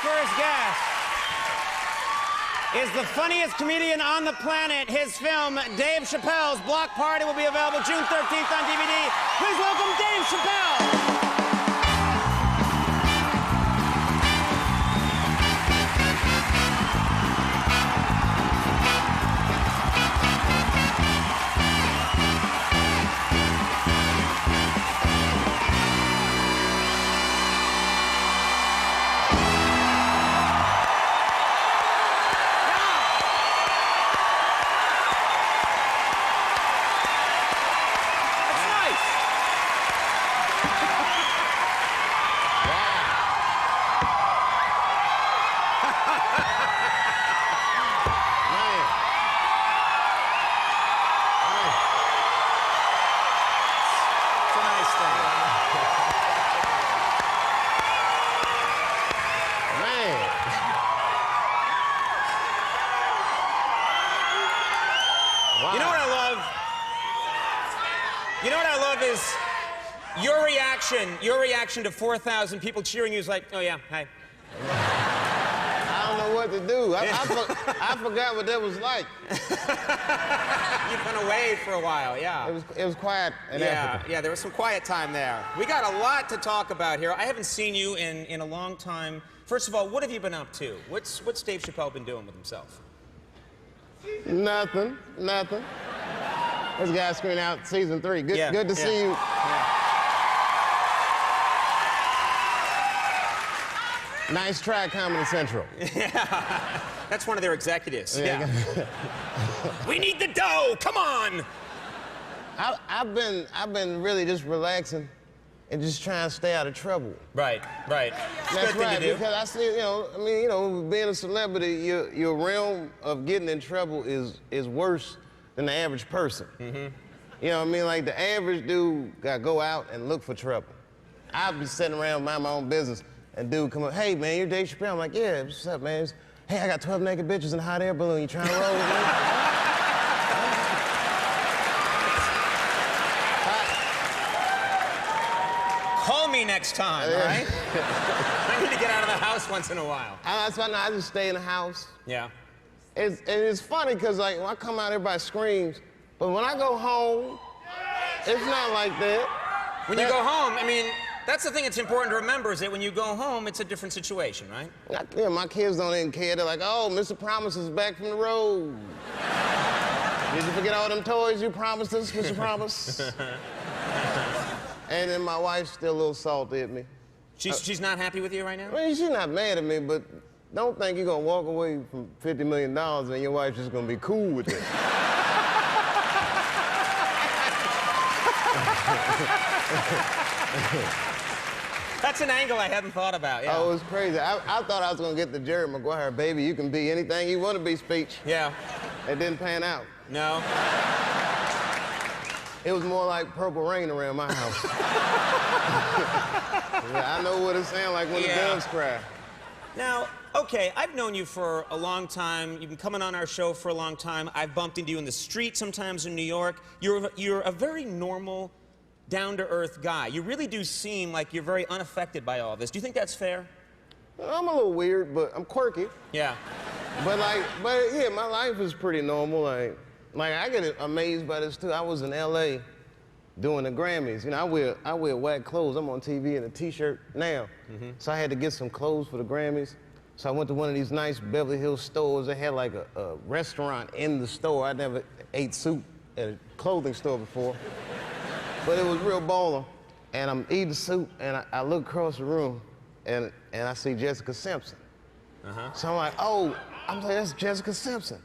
first guest is the funniest comedian on the planet. His film, Dave Chappelle's Block Party, will be available June 13th on DVD. Please welcome Dave Chappelle. You know what I love is your reaction to 4,000 people cheering you is like, oh yeah, hi. I don't know what to do. I forgot what that was like. You've been away for a while, yeah. It was quiet in Africa. Yeah, there was some quiet time there. We got a lot to talk about here. I haven't seen you in a long time. First of all, what have you been up to? What's Dave Chappelle been doing with himself? Nothing. This guy screening out season 3. Good to see you. Yeah. Nice try, Comedy Central. Yeah, that's one of their executives. Yeah. We need the dough. Come on. I've been really just relaxing and just trying to stay out of trouble. Right. That's right, because I see, being a celebrity, your realm of getting in trouble is worse than the average person. Mm-hmm. You know what I mean? Like, the average dude got to go out and look for trouble. I'd be sitting around, mind my own business, and dude come up, hey, man, you're Dave Chappelle. I'm like, yeah, what's up, man? Hey, I got 12 naked bitches in a hot air balloon. You trying to roll with me? Call me next time, all right? I need to get out of the house once in a while. That's why I just stay in the house. Yeah. It's funny, because, like, when I come out, everybody screams. But when I go home, it's not like that. When you go home, I mean, that's the thing that's important to remember, is that when you go home, it's a different situation, right? Yeah, my kids don't even care. They're like, oh, Mr. Promise is back from the road. Did you forget all them toys you promised us, Mr. Promise? And then my wife's still a little salty at me. She's not happy with you right now? I mean, she's not mad at me, but don't think you're gonna walk away from $50 million and your wife's just gonna be cool with it. That's an angle I hadn't thought about, yeah. Oh, it was crazy. I thought I was gonna get the Jerry Maguire, baby, you can be anything you want to be speech. Yeah. It didn't pan out. No? It was more like Purple Rain around my house. Yeah, I know what it sounds like when the doves cry. Now, okay, I've known you for a long time. You've been coming on our show for a long time. I've bumped into you in the street sometimes in New York. You're a very normal, down-to-earth guy. You really do seem like you're very unaffected by all this. Do you think that's fair? I'm a little weird, but I'm quirky. Yeah. But yeah, my life is pretty normal. Like I get amazed by this too. I was in LA doing the Grammys. You know, I wear whack clothes. I'm on TV in a t-shirt now. Mm-hmm. So I had to get some clothes for the Grammys. So I went to one of these nice Beverly Hills stores. They had like a restaurant in the store. I never ate soup at a clothing store before. But it was real baller. And I'm eating soup, and I look across the room, and I see Jessica Simpson. Uh-huh. So I'm like, oh, that's Jessica Simpson.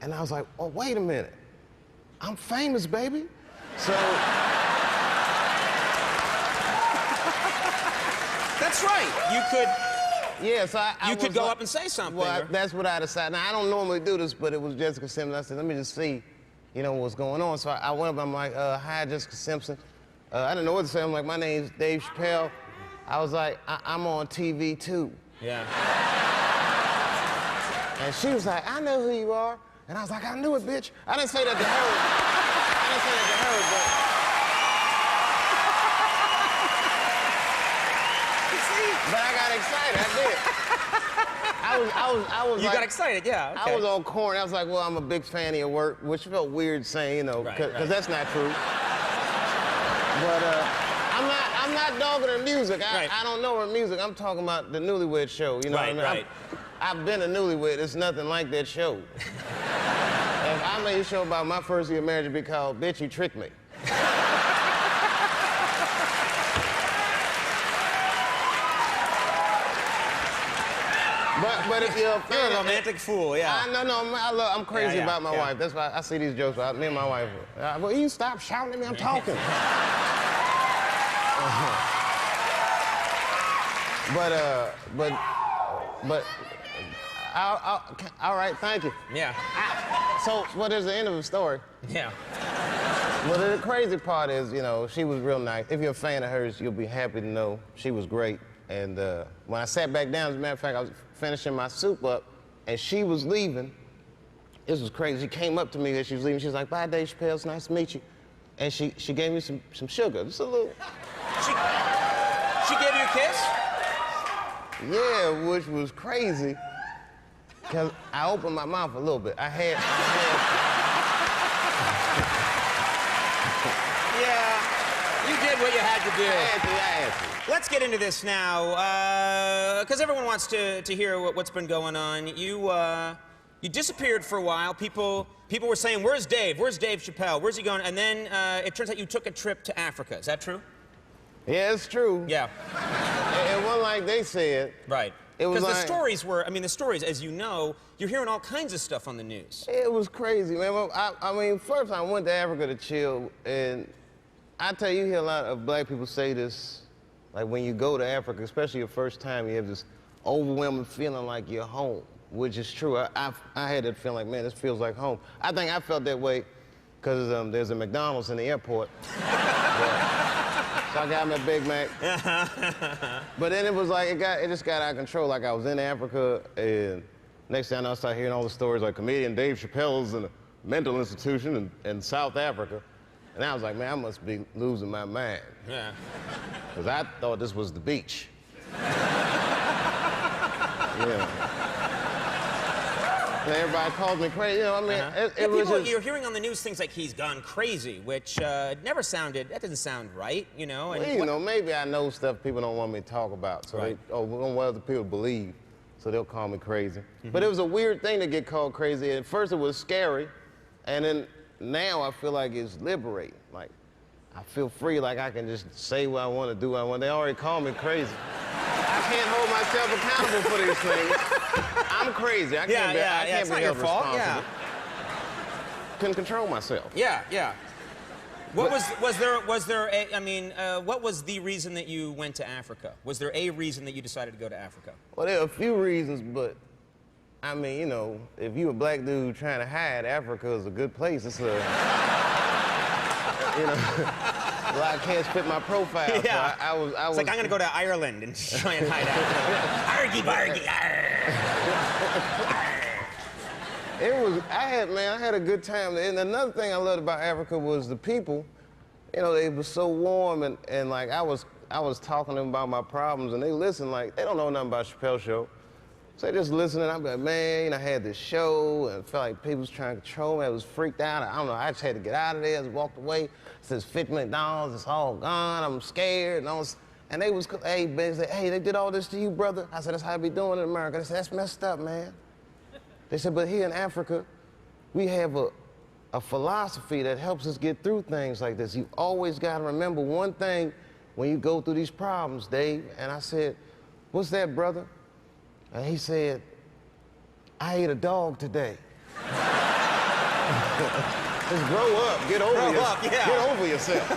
And I was like, oh, wait a minute. I'm famous, baby. So... That's right. You could... Yeah, so you could go up and say something. Well, that's what I decided. Now, I don't normally do this, but it was Jessica Simpson. I said, let me just see, what's going on. So I went up, I'm like, hi, Jessica Simpson. I didn't know what to say. I'm like, my name's Dave Chappelle. I was like, I'm on TV too. Yeah. And she was like, I know who you are. And I was like, I knew it, bitch. I didn't say that to her. But I got excited, I did. was You like, got excited, yeah. Okay. I was on corn. I was like, well, I'm a big fan of your work, which felt weird saying, you know, because that's not true. But I'm not dogging her music. I don't know her music. I'm talking about the Newlywed Show. You know what I mean? I've been a newlywed. It's nothing like that show. If I made a show about my first year of marriage, it'd be called "Bitch, You Tricked Me." But if you're a romantic fool, yeah. I'm crazy about my wife. That's why I see these jokes about me and my wife. Well, you stop shouting at me, I'm talking. But all right, thank you. Yeah. Well, there's the end of the story. Yeah. Well, the crazy part is, you know, she was real nice. If you're a fan of hers, you'll be happy to know she was great. And when I sat back down, as a matter of fact, I was finishing my soup up, and she was leaving. This was crazy. She came up to me as she was leaving. She was like, "Bye, Dave Chappelle. It's nice to meet you." And she gave me some sugar, just a little. She gave you a kiss? Yeah, which was crazy, because I opened my mouth a little bit. I had Yeah, you did what you had to do. I had to. Let's get into this now, because everyone wants to hear what's been going on. You disappeared for a while. People were saying, "Where's Dave? Where's Dave Chappelle? Where's he going?" And then it turns out you took a trip to Africa. Is that true? Yeah, it's true. Yeah. It wasn't like they said. Right. It was because like, the stories were, I mean, the stories, as you know, you're hearing all kinds of stuff on the news. It was crazy, man. I mean, first I went to Africa to chill, and I tell you, you hear a lot of black people say this, like when you go to Africa, especially your first time, you have this overwhelming feeling like you're home, which is true. I had that feeling like, man, this feels like home. I think I felt that way because there's a McDonald's in the airport. So I got my Big Mac. But then it was like, it just got out of control. Like I was in Africa, and next thing I know, I started hearing all the stories like comedian Dave Chappelle's in a mental institution in South Africa. And I was like, man, I must be losing my mind. Yeah. Because I thought this was the beach. Yeah. And everybody called me crazy. You know, I mean, it was just... You're hearing on the news things like he's gone crazy, which that didn't sound right, you know? And well, you know, maybe I know stuff people don't want me to talk about. So we don't want other people to believe. So they'll call me crazy. But it was a weird thing to get called crazy. At first it was scary. And then now I feel like it's liberating. Like, I feel free, like I can just say what I want to do what I want. They already call me crazy. I can't hold myself accountable for these things. I'm crazy. I can't be held responsible. Yeah. Couldn't control myself. Yeah, yeah. What was there a, I mean, what was the reason that you went to Africa? Was there a reason that you decided to go to Africa? Well, there are a few reasons, but I mean, you know, if you're a black dude trying to hide, Africa is a good place. It's a, you know, well, I can't fit my profile. Yeah. So I was like, I'm gonna go to Ireland and try and hide out. Argy bargy. I had a good time. And another thing I loved about Africa was the people. You know, they were so warm, and like I was talking to them about my problems, and they listened like they don't know nothing about Chappelle's show. So they just listening. I'm like, man, you know, I had this show, and it felt like people was trying to control me. I was freaked out. I don't know. I just had to get out of there. I just walked away. It says $50 million. It's all gone. I'm scared. And they was, hey, they said, hey, they did all this to you, brother. I said, that's how I be doing in America. They said, that's messed up, man. They said, but here in Africa, we have a philosophy that helps us get through things like this. You always got to remember one thing when you go through these problems, Dave. And I said, what's that, brother? And he said, I ate a dog today. Just grow up, get over yourself.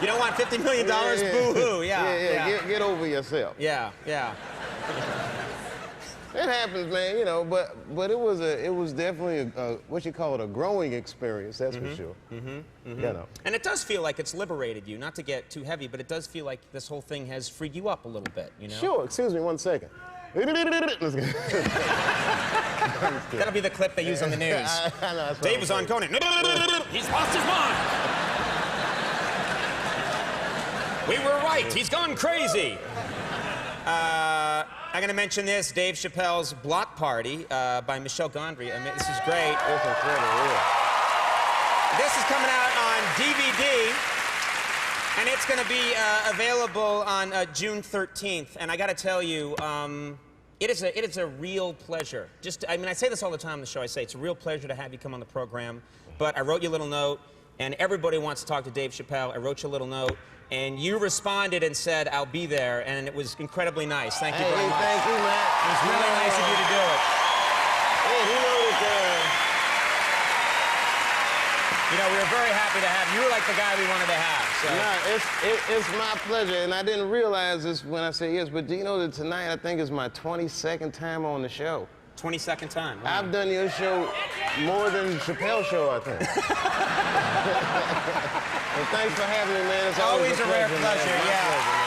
You don't want $50 million, boo-hoo, yeah. Get over yourself. Yeah, yeah. It happens, man, you know, but it was definitely what you call it, a growing experience, that's for sure. You know. And it does feel like it's liberated you, not to get too heavy, but it does feel like this whole thing has freed you up a little bit, you know? Sure, excuse me 1 second. That'll be the clip they use on the news. I know, Dave was on Conan. He's lost his mind. We were right. He's gone crazy. I'm going to mention this, Dave Chappelle's Block Party by Michelle Gondry. I mean, this is great. It's incredible, yeah. This is coming out on DVD, and it's going to be available on June 13th. And I got to tell you, it is a real pleasure. I mean, I say this all the time on the show. I say it's a real pleasure to have you come on the program. But I wrote you a little note, and everybody wants to talk to Dave Chappelle. I wrote you a little note, and you responded and said, "I'll be there," and it was incredibly nice. Thank you very much. Thank you, Matt. It was really nice of you to do it. Hey, you know You know, we were very happy to have you. You were like the guy we wanted to have. So. No, it's my pleasure, and I didn't realize this when I said yes, but do you know that tonight I think is my 22nd time on the show? 22nd time. Wow. I've done your show more than Chappelle's show, I think. Well, thanks for having me, man. It's always a rare pleasure, pleasure, man. yeah. Pleasure,